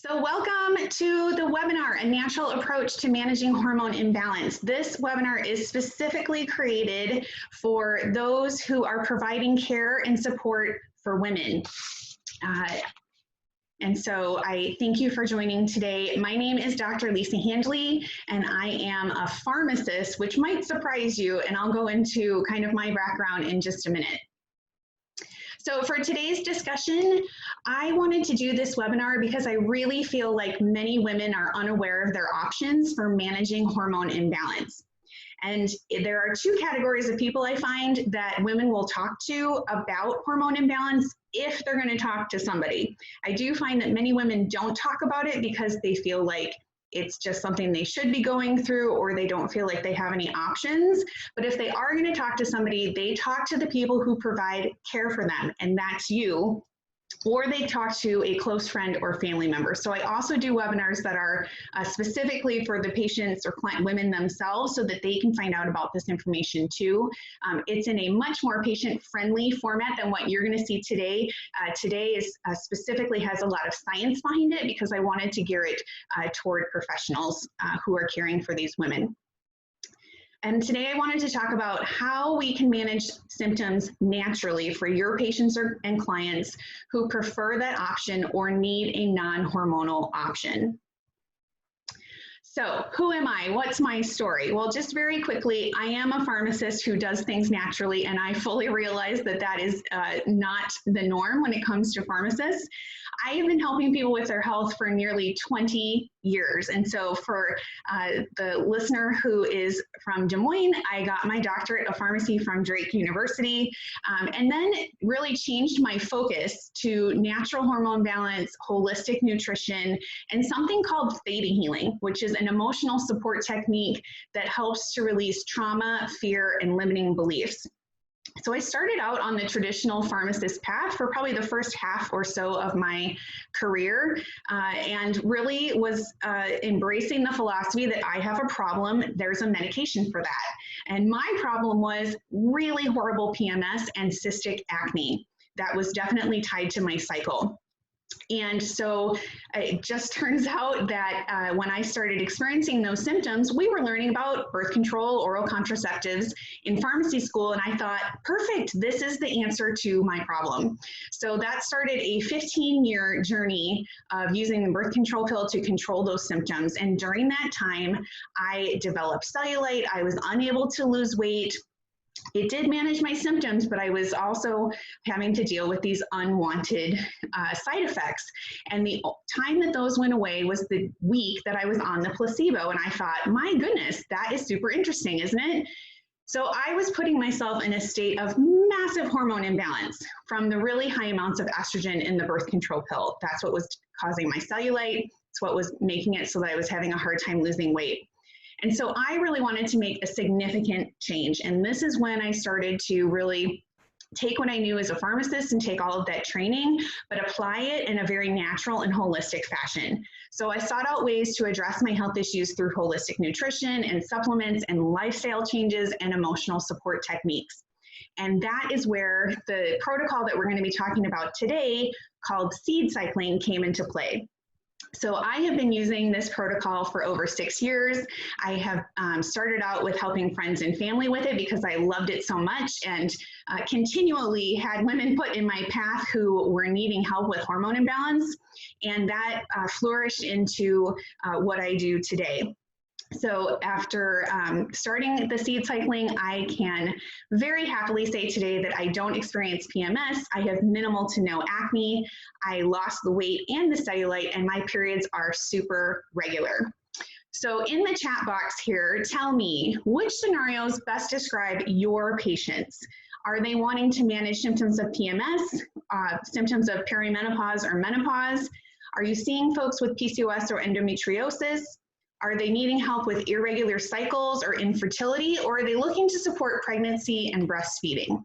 So welcome to the webinar, A Natural Approach to Managing Hormone Imbalance. This webinar is specifically created for those who are providing care and support for women. And so I thank you for joining today. My name is Dr. Lisa Handley, and I am a pharmacist, which might surprise you, and I'll go into kind of my background in just a minute. So for today's discussion, I wanted to do this webinar because I really feel like many women are unaware of their options for managing hormone imbalance. And there are two categories of people I find that women will talk to about hormone imbalance if they're going to talk to somebody. I do find that many women don't talk about it because they feel like it's just something they should be going through, or they don't feel like they have any options. But if they are going to talk to somebody, they talk to the people who provide care for them, and that's you, or they talk to a close friend or family member. So I also do webinars that are specifically for the patients or client women themselves so that they can find out about this information too. It's in a much more patient-friendly format than what you're going to see today. Today is specifically has a lot of science behind it because I wanted to gear it toward professionals who are caring for these women. And today I wanted to talk about how we can manage symptoms naturally for your patients and clients who prefer that option or need a non-hormonal option. So who am I? What's my story? Well, just very quickly, I am a pharmacist who does things naturally, and I fully realize that that is not the norm when it comes to pharmacists. I have been helping people with their health for nearly 20 years. And so for the listener who is from Des Moines, I got my doctorate of pharmacy from Drake University, and then really changed my focus to natural hormone balance, holistic nutrition, and something called ThetaHealing, which is an emotional support technique that helps to release trauma, fear, and limiting beliefs. So I started out on the traditional pharmacist path for probably the first half or so of my career, and really was embracing the philosophy that I have a problem, there's a medication for that. And my problem was really horrible PMS and cystic acne. That was definitely tied to my cycle. And so it just turns out that when I started experiencing those symptoms, we were learning about birth control, oral contraceptives in pharmacy school, and I thought, perfect, this is the answer to my problem. So that started a 15-year journey of using the birth control pill to control those symptoms. And during that time, I developed cellulite. I was unable to lose weight. It did manage my symptoms, but I was also having to deal with these unwanted side effects. And the time that those went away was the week that I was on the placebo. And I thought, my goodness, that is super interesting, isn't it? So I was putting myself in a state of massive hormone imbalance from the really high amounts of estrogen in the birth control pill. That's what was causing my cellulite. It's what was making it so that I was having a hard time losing weight. And so I really wanted to make a significant change. And this is when I started to really take what I knew as a pharmacist and take all of that training, but apply it in a very natural and holistic fashion. So I sought out ways to address my health issues through holistic nutrition and supplements and lifestyle changes and emotional support techniques. And that is where the protocol that we're going to be talking about today, called seed cycling, came into play. So I have been using this protocol for over 6 years. I have started out with helping friends and family with it because I loved it so much, and continually had women put in my path who were needing help with hormone imbalance, and that flourished into what I do today. So after starting the seed cycling, I can very happily say today that I don't experience PMS. I have minimal to no acne. I lost the weight and the cellulite, and my periods are super regular. So in the chat box here, tell me, which scenarios best describe your patients? Are they wanting to manage symptoms of PMS, symptoms of perimenopause or menopause? Are you seeing folks with PCOS or endometriosis? Are they needing help with irregular cycles or infertility, or are they looking to support pregnancy and breastfeeding?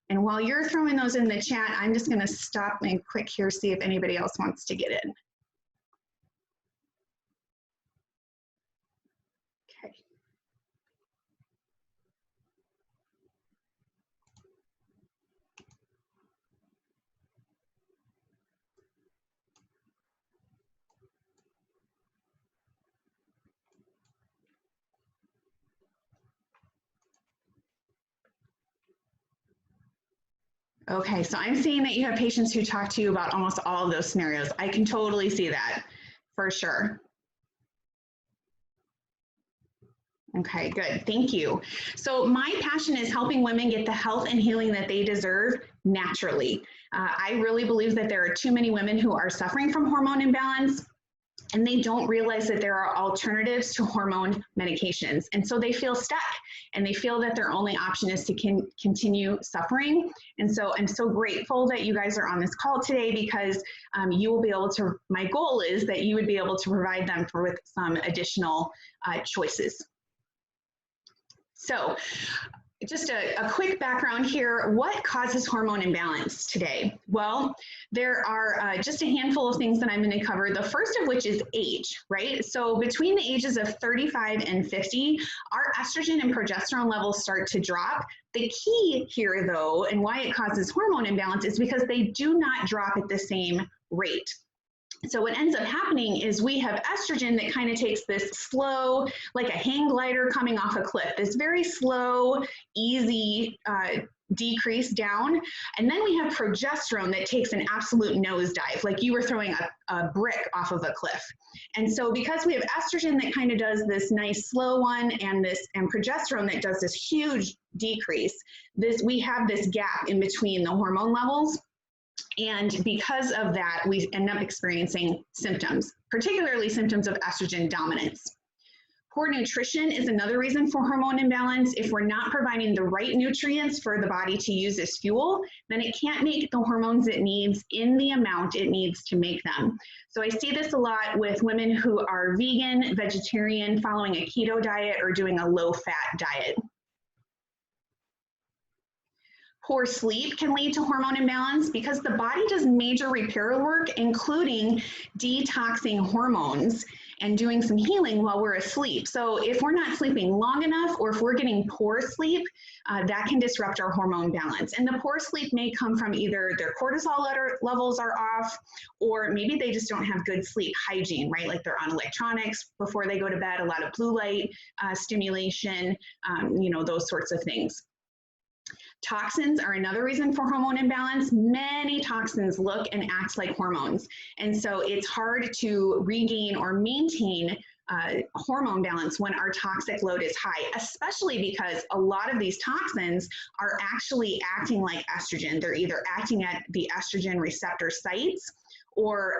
And while you're throwing those in the chat, I'm just going to stop and quick here, see if anybody else wants to get in. Okay. Okay, so I'm seeing that you have patients who talk to you about almost all of those scenarios. I can totally see that for sure. Okay, good. Thank you. So my passion is helping women get the health and healing that they deserve naturally. I really believe that there are too many women who are suffering from hormone imbalance and they don't realize that there are alternatives to hormone medications. And so they feel stuck and they feel that their only option is to continue suffering. And so I'm so grateful that you guys are on this call today because you will be able to, my goal is that you would be able to provide them with some additional choices. So just a quick background here. What causes hormone imbalance today? Well, there are just a handful of things that I'm going to cover. The first of which is age, right? So between the ages of 35 and 50, our estrogen and progesterone levels start to drop. The key here, though, and why it causes hormone imbalance is because they do not drop at the same rate. So what ends up happening is we have estrogen that kind of takes this slow, like a hang glider coming off a cliff, this very slow, easy decrease down. And then we have progesterone that takes an absolute nosedive, like you were throwing a brick off of a cliff. And so because we have estrogen that kind of does this nice slow one and progesterone that does this huge decrease, we have this gap in between the hormone levels. And because of that, we end up experiencing symptoms, particularly symptoms of estrogen dominance. Poor nutrition is another reason for hormone imbalance. If we're not providing the right nutrients for the body to use as fuel, then it can't make the hormones it needs in the amount it needs to make them. So I see this a lot with women who are vegan, vegetarian, following a keto diet, or doing a low-fat diet. Poor sleep can lead to hormone imbalance because the body does major repair work, including detoxing hormones and doing some healing while we're asleep. So if we're not sleeping long enough, or if we're getting poor sleep, that can disrupt our hormone balance. And the poor sleep may come from either their cortisol levels are off, or maybe they just don't have good sleep hygiene, right? Like they're on electronics before they go to bed, a lot of blue light stimulation, those sorts of things. Toxins are another reason for hormone imbalance. Many toxins look and act like hormones. And so it's hard to regain or maintain hormone balance when our toxic load is high, especially because a lot of these toxins are actually acting like estrogen. They're either acting at the estrogen receptor sites or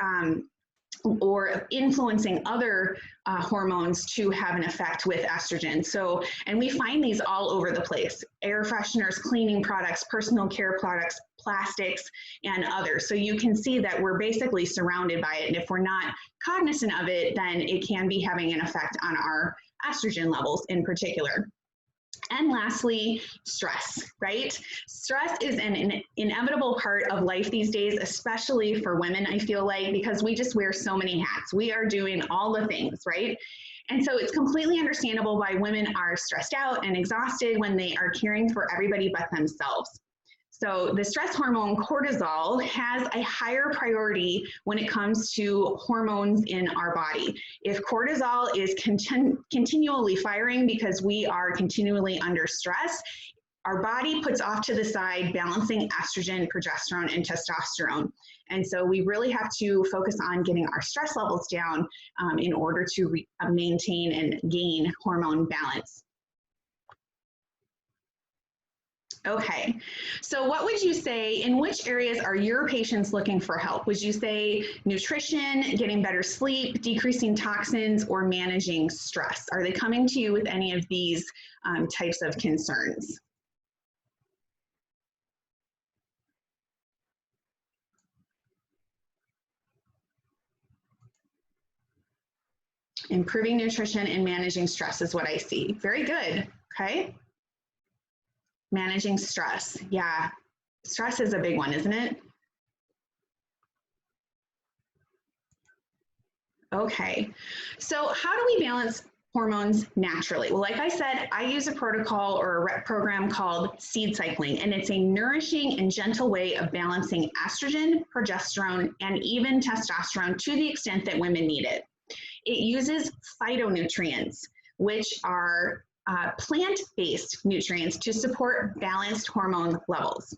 influencing other hormones to have an effect with estrogen. So, and we find these all over the place: air fresheners, cleaning products, personal care products, plastics, and others. So you can see that we're basically surrounded by it. And if we're not cognizant of it, then it can be having an effect on our estrogen levels in particular. And lastly, stress, right? Stress is an inevitable part of life these days, especially for women, I feel like, because we just wear so many hats. We are doing all the things, right? And so it's completely understandable why women are stressed out and exhausted when they are caring for everybody but themselves. So the stress hormone cortisol has a higher priority when it comes to hormones in our body. If cortisol is continually firing because we are continually under stress, our body puts off to the side balancing estrogen, progesterone, and testosterone. And so we really have to focus on getting our stress levels down in order to maintain and gain hormone balance. Okay, so what would you say, in which areas are your patients looking for help? Would you say nutrition, getting better sleep, decreasing toxins, or managing stress? Are they coming to you with any of these types of concerns? Improving nutrition and managing stress is what I see. Very good, okay. Managing stress, yeah. Stress is a big one, isn't it? Okay, so how do we balance hormones naturally? Well, like I said, I use a protocol or a program called seed cycling, and it's a nourishing and gentle way of balancing estrogen, progesterone, and even testosterone to the extent that women need it. It uses phytonutrients, which are plant-based nutrients to support balanced hormone levels.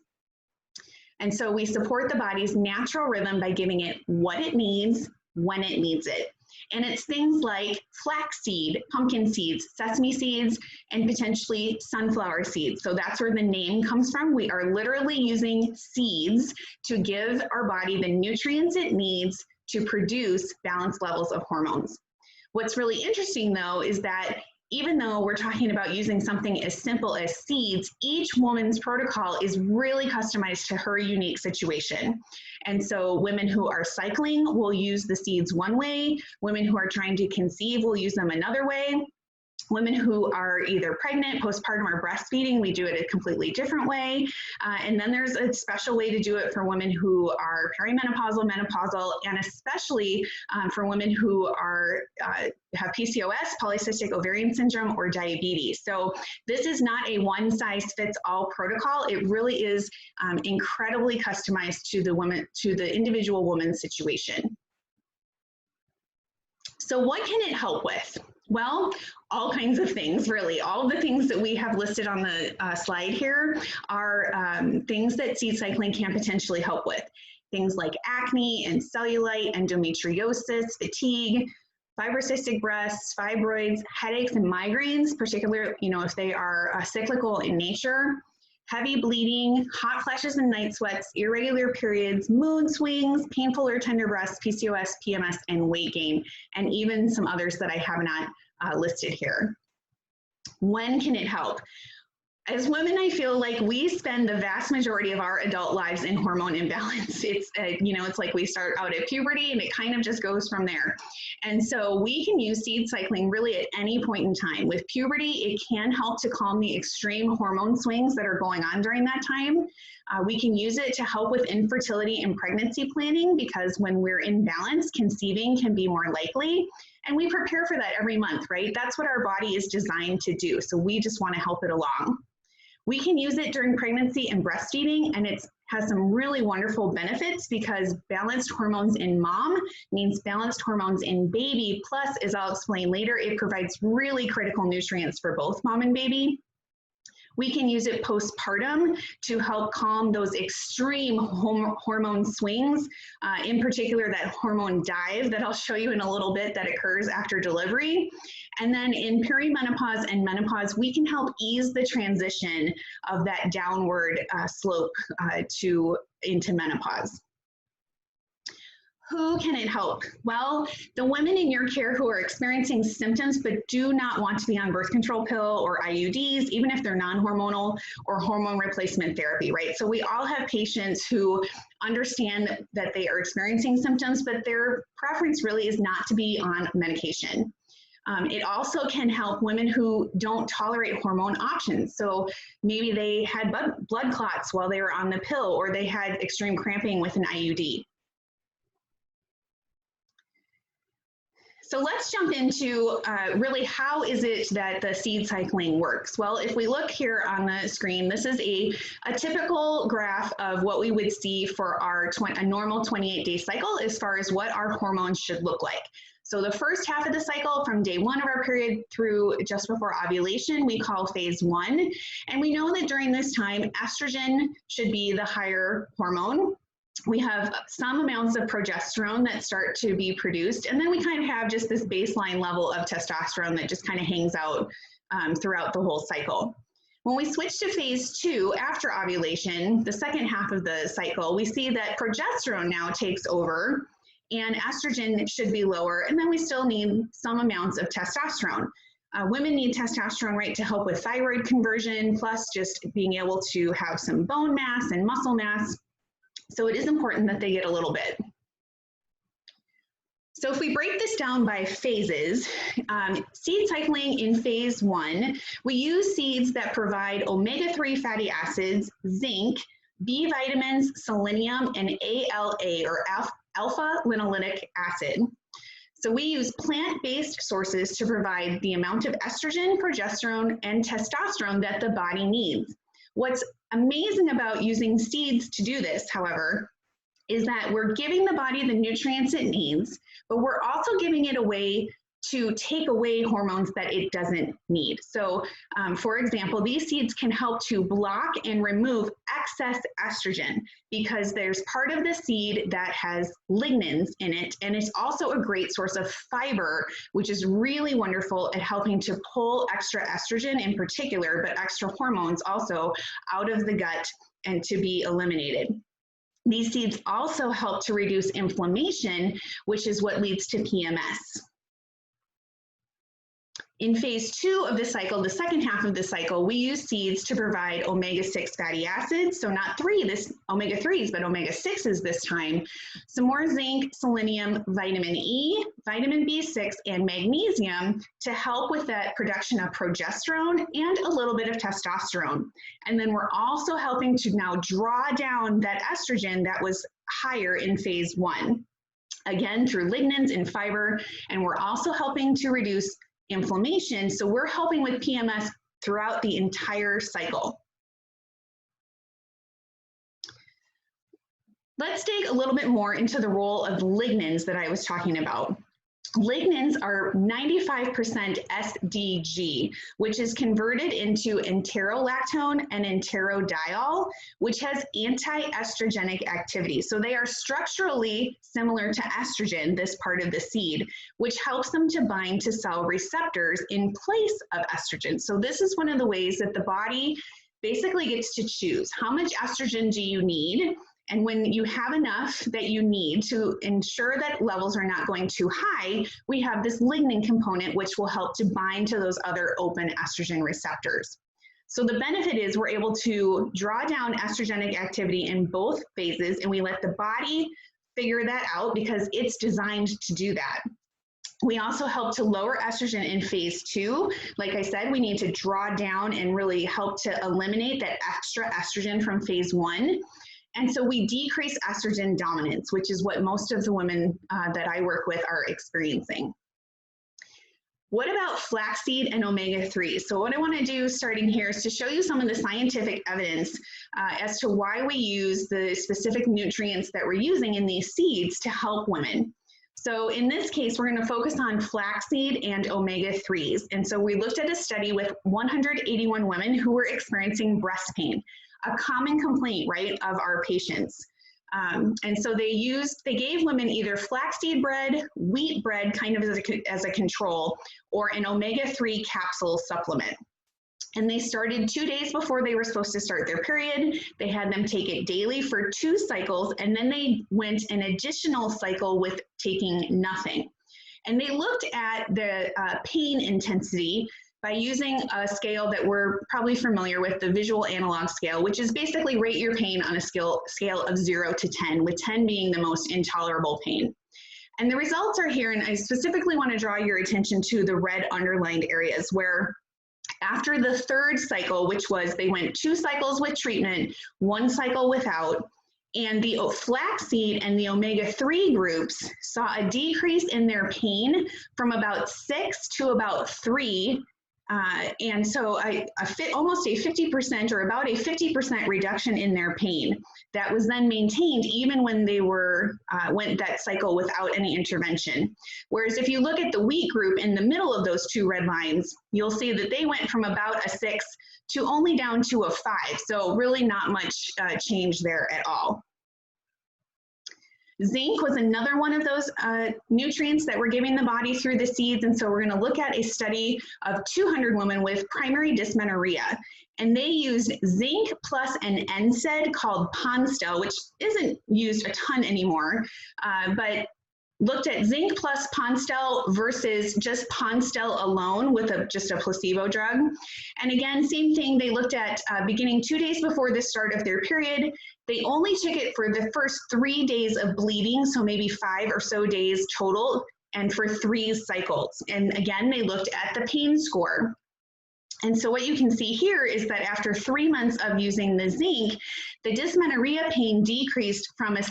And so we support the body's natural rhythm by giving it what it needs, when it needs it. And it's things like flaxseed, pumpkin seeds, sesame seeds, and potentially sunflower seeds. So that's where the name comes from. We are literally using seeds to give our body the nutrients it needs to produce balanced levels of hormones. What's really interesting though is that even though we're talking about using something as simple as seeds, each woman's protocol is really customized to her unique situation. And so women who are cycling will use the seeds one way, women who are trying to conceive will use them another way. Women who are either pregnant, postpartum, or breastfeeding, we do it a completely different way. And then there's a special way to do it for women who are perimenopausal, menopausal, and especially for women who are have PCOS, polycystic ovarian syndrome, or diabetes. So this is not a one-size-fits-all protocol. It really is incredibly customized to the individual woman's situation. So what can it help with? Well, all kinds of things, really. All of the things that we have listed on the slide here are things that seed cycling can potentially help with. Things like acne and cellulite, endometriosis, fatigue, fibrocystic breasts, fibroids, headaches, and migraines, particularly, if they are cyclical in nature, heavy bleeding, hot flashes and night sweats, irregular periods, mood swings, painful or tender breasts, PCOS, PMS, and weight gain, and even some others that I have not listed here. When can it help? As women, I feel like we spend the vast majority of our adult lives in hormone imbalance. It's, it's like we start out at puberty and it kind of just goes from there. And so we can use seed cycling really at any point in time. With puberty, it can help to calm the extreme hormone swings that are going on during that time. We can use it to help with infertility and pregnancy planning because when we're in balance, conceiving can be more likely. And we prepare for that every month, right? That's what our body is designed to do. So we just want to help it along. We can use it during pregnancy and breastfeeding, and it has some really wonderful benefits because balanced hormones in mom means balanced hormones in baby, plus, as I'll explain later, it provides really critical nutrients for both mom and baby. We can use it postpartum to help calm those extreme hormone swings, in particular that hormone dive that I'll show you in a little bit that occurs after delivery. And then in perimenopause and menopause, we can help ease the transition of that downward slope into menopause. Who can it help? Well, the women in your care who are experiencing symptoms but do not want to be on birth control pill or IUDs, even if they're non-hormonal, or hormone replacement therapy, right? So we all have patients who understand that they are experiencing symptoms, but their preference really is not to be on medication. It also can help women who don't tolerate hormone options. So maybe they had blood clots while they were on the pill, or they had extreme cramping with an IUD. So let's jump into really how is it that the seed cycling works? Well, if we look here on the screen, this is a typical graph of what we would see for a normal 28-day cycle as far as what our hormones should look like. So the first half of the cycle, from day 1 of our period through just before ovulation, we call phase 1. And we know that during this time, estrogen should be the higher hormone. We have some amounts of progesterone that start to be produced, and then we kind of have just this baseline level of testosterone that just kind of hangs out throughout the whole cycle. When we switch to phase 2 after ovulation, the second half of the cycle, we see that progesterone now takes over and estrogen should be lower, and then we still need some amounts of testosterone. Women need testosterone, right, to help with thyroid conversion, plus just being able to have some bone mass and muscle mass. So it is important that they get a little bit. So if we break this down by phases, seed cycling in phase 1, we use seeds that provide omega-3 fatty acids, zinc, B vitamins, selenium, and ALA, or alpha-linoleic acid. So we use plant-based sources to provide the amount of estrogen, progesterone, and testosterone that the body needs. What's amazing about using seeds to do this, however, is that we're giving the body the nutrients it needs, but we're also giving it a way to take away hormones that it doesn't need. So, for example, these seeds can help to block and remove excess estrogen because there's part of the seed that has lignans in it, and it's also a great source of fiber, which is really wonderful at helping to pull extra estrogen in particular, but extra hormones also out of the gut and to be eliminated. These seeds also help to reduce inflammation, which is what leads to PMS. In phase 2 of the cycle, the second half of the cycle, we use seeds to provide omega-6 fatty acids. So not this omega-3s, but omega-6s this time. Some more zinc, selenium, vitamin E, vitamin B6, and magnesium to help with that production of progesterone and a little bit of testosterone. And then we're also helping to now draw down that estrogen that was higher in phase 1. Again, through lignans and fiber, and we're also helping to reduce inflammation, so we're helping with PMS throughout the entire cycle. Let's dig a little bit more into the role of lignans that I was talking about. Lignans are 95% SDG, which is converted into enterolactone and enterodiol, which has anti-estrogenic activity. So they are structurally similar to estrogen, this part of the seed, which helps them to bind to cell receptors in place of estrogen. So this is one of the ways that the body basically gets to choose. How much estrogen do you need? And when you have enough that you need to ensure that levels are not going too high, we have this lignin component, which will help to bind to those other open estrogen receptors. So the benefit is we're able to draw down estrogenic activity in both phases, and we let the body figure that out because it's designed to do that. We also help to lower estrogen in phase 2. Like I said, we need to draw down and really help to eliminate that extra estrogen from phase 1. And so we decrease estrogen dominance, which is what most of the women that I work with are experiencing. What about flaxseed and omega-3? So what I want to do starting here is to show you some of the scientific evidence as to why we use the specific nutrients that we're using in these seeds to help women. So in this case, we're going to focus on flaxseed and omega-3s. And so we looked at a study with 181 women who were experiencing breast pain, a common complaint, right, of our patients. And so they gave women either flaxseed bread, wheat bread, kind of as a control, or an omega-3 capsule supplement. And they started 2 days before they were supposed to start their period. They had them take it daily for 2 cycles, and then they went an additional cycle with taking nothing. And they looked at the pain intensity by using a scale that we're probably familiar with, the visual analog scale, which is basically rate your pain on a scale of 0 to 10, with 10 being the most intolerable pain. And the results are here, and I specifically want to draw your attention to the red underlined areas where after the 3rd cycle, which was they went 2 cycles with treatment, 1 cycle without, and the flaxseed and the omega-3 groups saw a decrease in their pain from about 6 to about 3. And so almost a 50% or about a 50% reduction in their pain that was then maintained even when they went that cycle without any intervention. Whereas if you look at the wheat group in the middle of those 2 red lines, you'll see that they went from about a 6 to only down to a 5. So really not much change there at all. Zinc was another one of those nutrients that we're giving the body through the seeds, and so we're going to look at a study of 200 women with primary dysmenorrhea, and they used zinc plus an NSAID called Ponstel, which isn't used a ton anymore, but looked at zinc plus Ponstel versus just Ponstel alone with just a placebo drug. And again, same thing, they looked at beginning 2 days before the start of their period. They only took it for the first 3 days of bleeding, so maybe 5 or so days total, and for 3 cycles. And again, they looked at the pain score. And so what you can see here is that after 3 months of using the zinc, the dysmenorrhea pain decreased from a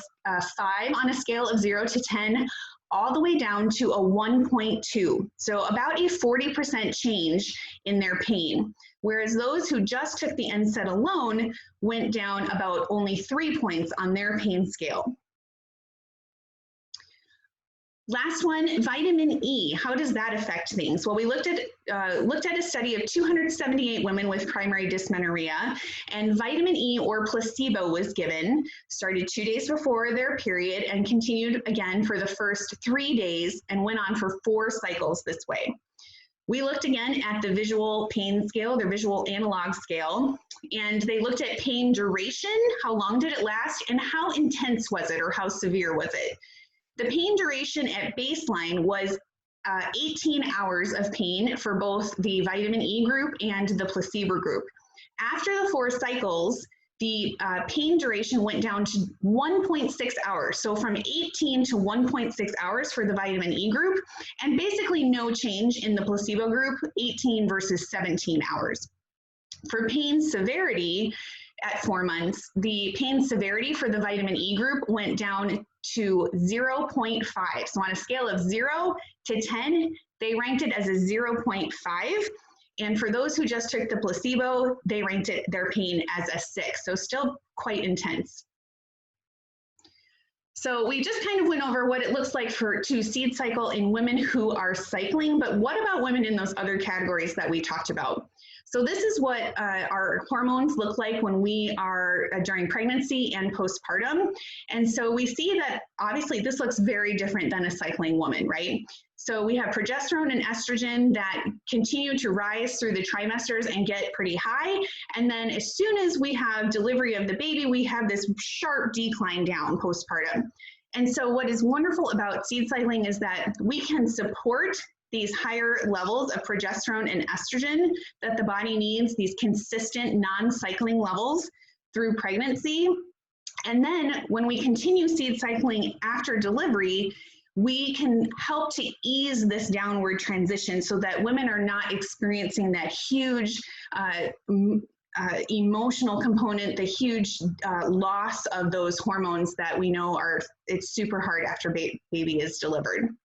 5 on a scale of 0 to 10 all the way down to a 1.2. So about a 40% change in their pain. Whereas those who just took the NSAID alone went down about only 3 points on their pain scale. Last one, vitamin E. How does that affect things? Well, we looked at a study of 278 women with primary dysmenorrhea, and vitamin E or placebo was given, started 2 days before their period, and continued again for the first 3 days, and went on for 4 cycles this way. We looked again at the visual pain scale, the visual analog scale, and they looked at pain duration, how long did it last, and how intense was it, or how severe was it. The pain duration at baseline was 18 hours of pain for both the vitamin E group and the placebo group. After the 4 cycles, the pain duration went down to 1.6 hours. So from 18 to 1.6 hours for the vitamin E group, and basically no change in the placebo group, 18 versus 17 hours. For pain severity at 4 months, the pain severity for the vitamin E group went down to 0.5. So on a scale of 0 to 10, they ranked it as a 0.5. And for those who just took the placebo, they ranked their pain as a 6. So still quite intense. So we just kind of went over what it looks like to seed cycle in women who are cycling, but what about women in those other categories that we talked about? So this is what our hormones look like when we are during pregnancy and postpartum. And so we see that obviously this looks very different than a cycling woman, right? So we have progesterone and estrogen that continue to rise through the trimesters and get pretty high. And then as soon as we have delivery of the baby, we have this sharp decline down postpartum. And so what is wonderful about seed cycling is that we can support these higher levels of progesterone and estrogen that the body needs, these consistent non-cycling levels through pregnancy. And then when we continue seed cycling after delivery, we can help to ease this downward transition so that women are not experiencing that huge emotional component, the huge loss of those hormones that we know it's super hard after baby is delivered.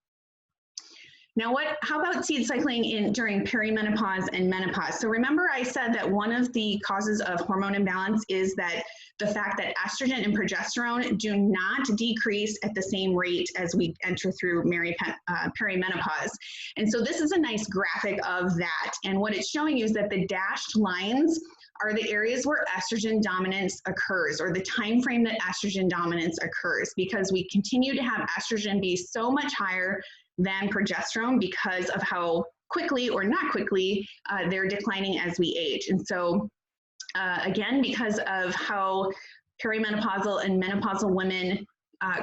Now, how about seed cycling during perimenopause and menopause? So remember I said that one of the causes of hormone imbalance is that the fact that estrogen and progesterone do not decrease at the same rate as we enter through perimenopause. And so this is a nice graphic of that. And what it's showing you is that the dashed lines are the areas where estrogen dominance occurs, or the time frame that estrogen dominance occurs, because we continue to have estrogen be so much higher than progesterone because of how quickly or not quickly they're declining as we age. And so again, because of how perimenopausal and menopausal women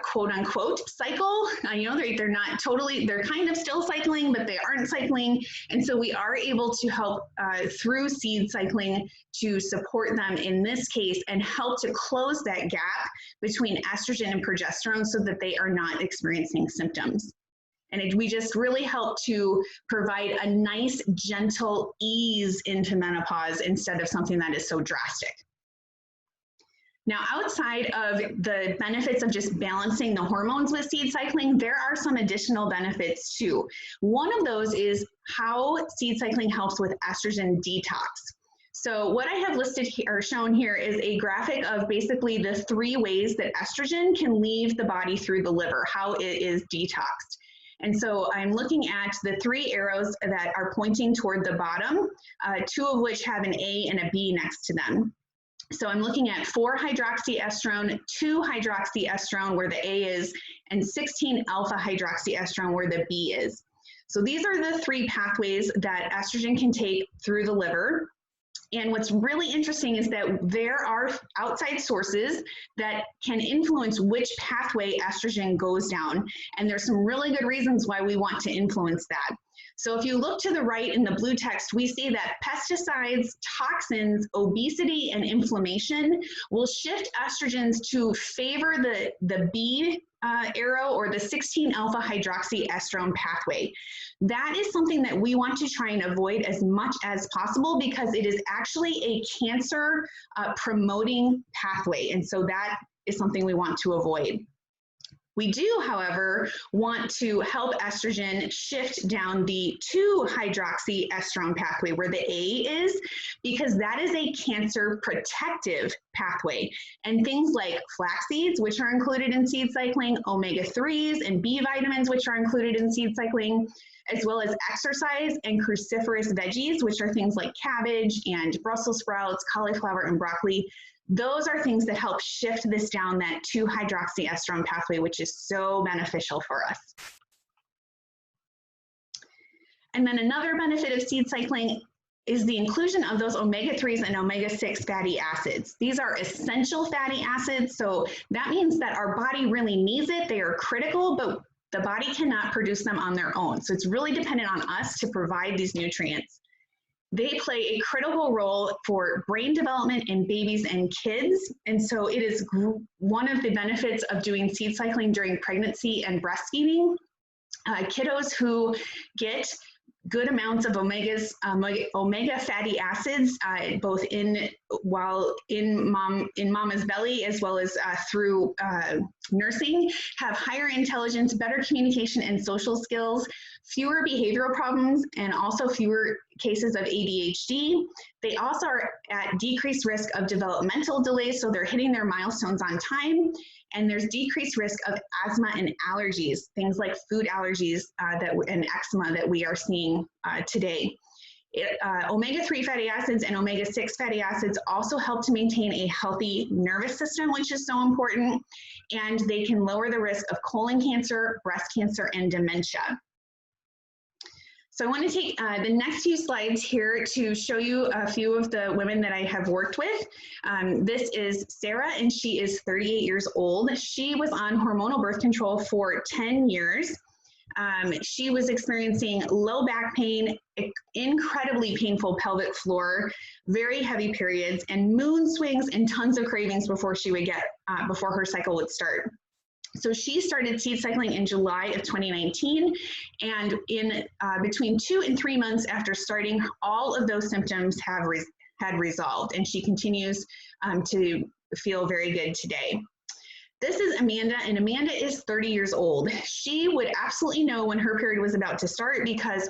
quote unquote cycle, they're not totally, they're kind of still cycling, but they aren't cycling. And so we are able to help through seed cycling to support them in this case and help to close that gap between estrogen and progesterone so that they are not experiencing symptoms. And we just really help to provide a nice, gentle ease into menopause instead of something that is so drastic. Now, outside of the benefits of just balancing the hormones with seed cycling, there are some additional benefits too. One of those is how seed cycling helps with estrogen detox. So what I have listed here, or shown here, is a graphic of basically the 3 ways that estrogen can leave the body through the liver, how it is detoxed. And so I'm looking at the 3 arrows that are pointing toward the bottom, 2 of which have an A and a B next to them. So I'm looking at 4-hydroxyestrone, 2-hydroxyestrone where the A is, and 16-alpha-hydroxyestrone where the B is. So these are the 3 pathways that estrogen can take through the liver. And what's really interesting is that there are outside sources that can influence which pathway estrogen goes down. And there's some really good reasons why we want to influence that. So if you look to the right in the blue text, we see that pesticides, toxins, obesity, and inflammation will shift estrogens to favor the B arrow, or the 16-alpha-hydroxyestrone pathway. That is something that we want to try and avoid as much as possible because it is actually a cancer promoting pathway. And so that is something we want to avoid. We do, however, want to help estrogen shift down the 2-hydroxyestrone pathway where the A is, because that is a cancer protective pathway. And things like flax seeds, which are included in seed cycling, omega-3s and B vitamins, which are included in seed cycling, as well as exercise and cruciferous veggies, which are things like cabbage and Brussels sprouts, cauliflower, and broccoli. Those are things that help shift this down that 2-hydroxyestrone pathway, which is so beneficial for us. And then another benefit of seed cycling is the inclusion of those omega-3s and omega-6 fatty acids. These are essential fatty acids, so that means that our body really needs it. They are critical, but the body cannot produce them on their own. So it's really dependent on us to provide these nutrients. They play a critical role for brain development in babies and kids. And so it is one of the benefits of doing seed cycling during pregnancy and breastfeeding. Kiddos who get good amounts of omega fatty acids, both while in mama's belly as well as through nursing, have higher intelligence, better communication and social skills, fewer behavioral problems, and also fewer cases of ADHD. They also are at decreased risk of developmental delays, so they're hitting their milestones on time. And there's decreased risk of asthma and allergies, things like food allergies and eczema that we are seeing today. Omega-3 fatty acids and omega-6 fatty acids also help to maintain a healthy nervous system, which is so important, and they can lower the risk of colon cancer, breast cancer, and dementia. So I want to take the next few slides here to show you a few of the women that I have worked with. This is Sarah, and she is 38 years old. She was on hormonal birth control for 10 years. She was experiencing low back pain, incredibly painful pelvic floor, very heavy periods, and mood swings and tons of cravings before she would get, before her cycle would start. So she started seed cycling in July of 2019, and in between 2 and 3 months after starting, all of those symptoms had resolved, and she continues to feel very good today. This is Amanda, and Amanda is 30 years old. She would absolutely know when her period was about to start because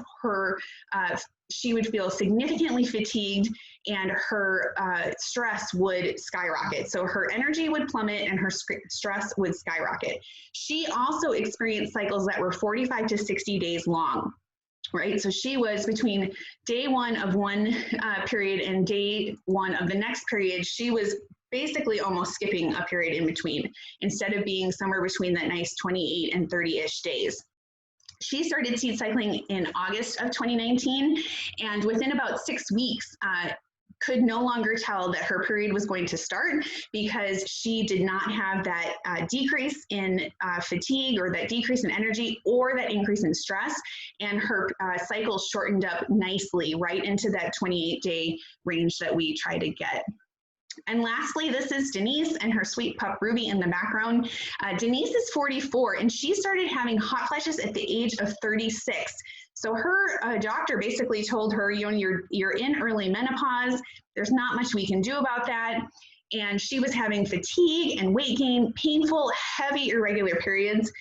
she would feel significantly fatigued and her stress would skyrocket. So her energy would plummet and her stress would skyrocket. She also experienced cycles that were 45 to 60 days long, right? So she was between day 1 of one period and day 1 of the next period, she was basically almost skipping a period in between instead of being somewhere between that nice 28 and 30-ish days. She started seed cycling in August of 2019, and within about 6 weeks, could no longer tell that her period was going to start because she did not have that decrease in fatigue or that decrease in energy or that increase in stress, and her cycle shortened up nicely right into that 28-day range that we try to get. And lastly, this is Denise and her sweet pup Ruby in the background. Denise is 44, and she started having hot flashes at the age of 36. So her doctor basically told her, you know, you're in early menopause. There's not much we can do about that. And she was having fatigue and weight gain, painful, heavy, irregular periods.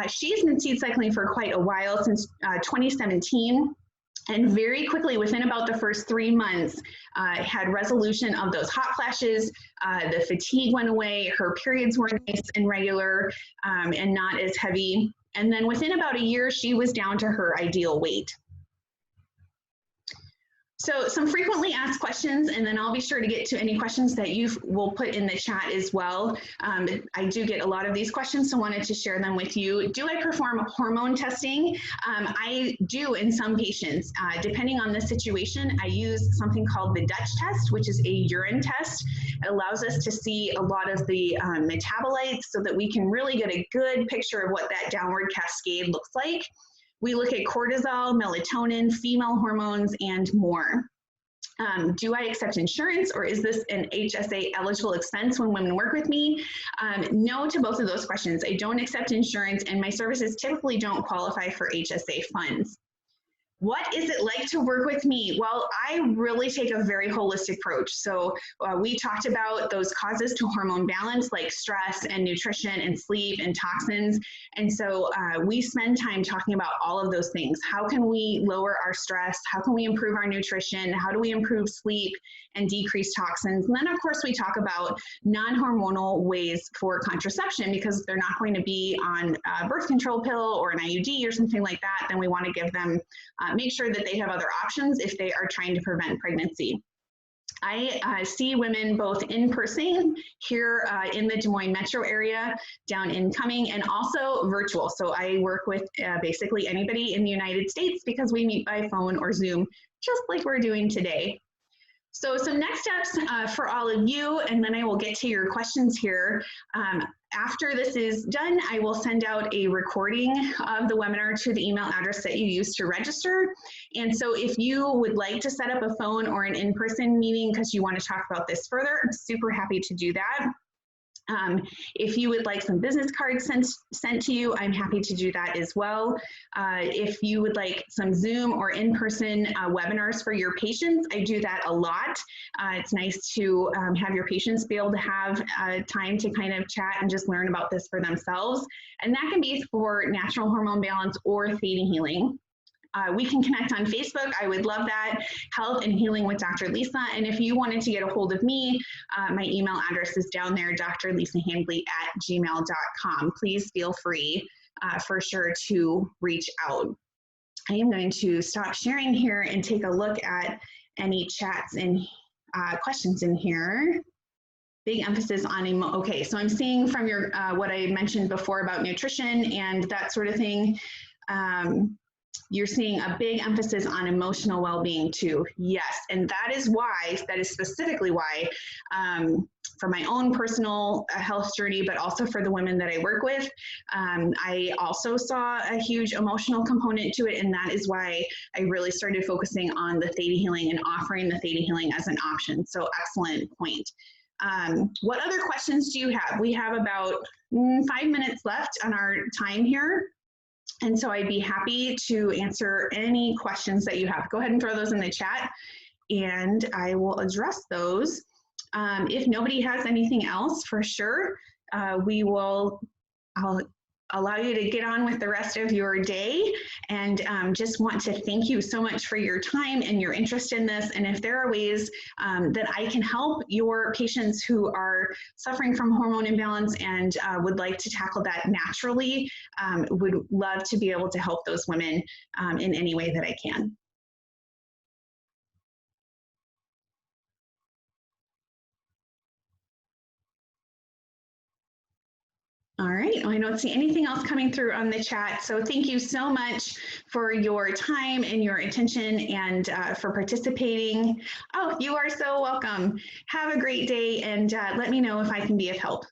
She's been seed cycling for quite a while, since 2017. And very quickly, within about the first 3 months, had resolution of those hot flashes, the fatigue went away, her periods were nice and regular and not as heavy. And then within about a year, she was down to her ideal weight. So some frequently asked questions, and then I'll be sure to get to any questions that you will put in the chat as well. I do get a lot of these questions, so wanted to share them with you. Do I perform hormone testing? I do in some patients. Depending on the situation, I use something called the Dutch test, which is a urine test. It allows us to see a lot of the metabolites so that we can really get a good picture of what that downward cascade looks like. We look at cortisol, melatonin, female hormones, and more. Do I accept insurance, or is this an HSA eligible expense when women work with me? No to both of those questions. I don't accept insurance, and my services typically don't qualify for HSA funds. What is it like to work with me? Well, I really take a very holistic approach. So we talked about those causes to hormone balance, like stress and nutrition and sleep and toxins. And so we spend time talking about all of those things. How can we lower our stress? How can we improve our nutrition? How do we improve sleep and decrease toxins? And then, of course, we talk about non-hormonal ways for contraception, because they're not going to be on a birth control pill or an IUD or something like that. Then we want to give them make sure that they have other options if they are trying to prevent pregnancy. I see women both in person here in the Des Moines metro area, down in Cumming, and also virtual. So I work with basically anybody in the United States, because we meet by phone or Zoom, just like we're doing today. So some next steps for all of you, and then I will get to your questions here. After this is done, I will send out a recording of the webinar to the email address that you used to register. And so if you would like to set up a phone or an in-person meeting because you want to talk about this further, I'm super happy to do that. If you would like some business cards sent to you, I'm happy to do that as well. If you would like some Zoom or in-person webinars for your patients, I do that a lot. It's nice to have your patients be able to have time to kind of chat and just learn about this for themselves. And that can be for natural hormone balance or ThetaHealing. We can connect on Facebook. I would love that. Health and Healing with Dr. Lisa. And if you wanted to get a hold of me, my email address is down there, drlisahandley@gmail.com. Please feel free for sure to reach out. I am going to stop sharing here and take a look at any chats and questions in here. Big emphasis on okay, so I'm seeing from your what I mentioned before about nutrition and that sort of thing. You're seeing a big emphasis on emotional well-being too. Yes, and that is specifically why, for my own personal health journey, but also for the women that I work with, I also saw a huge emotional component to it, and that is why I really started focusing on the ThetaHealing and offering the ThetaHealing as an option. So excellent point. What other questions do you have? We have about 5 minutes left on our time here. And so I'd be happy to answer any questions that you have. Go ahead and throw those in the chat and I will address those. If nobody has anything else, for sure, I'll allow you to get on with the rest of your day, and just want to thank you so much for your time and your interest in this. And if there are ways that I can help your patients who are suffering from hormone imbalance and would like to tackle that naturally, would love to be able to help those women in any way that I can. All right, well, I don't see anything else coming through on the chat. So thank you so much for your time and your attention and for participating. Oh, you are so welcome. Have a great day and let me know if I can be of help.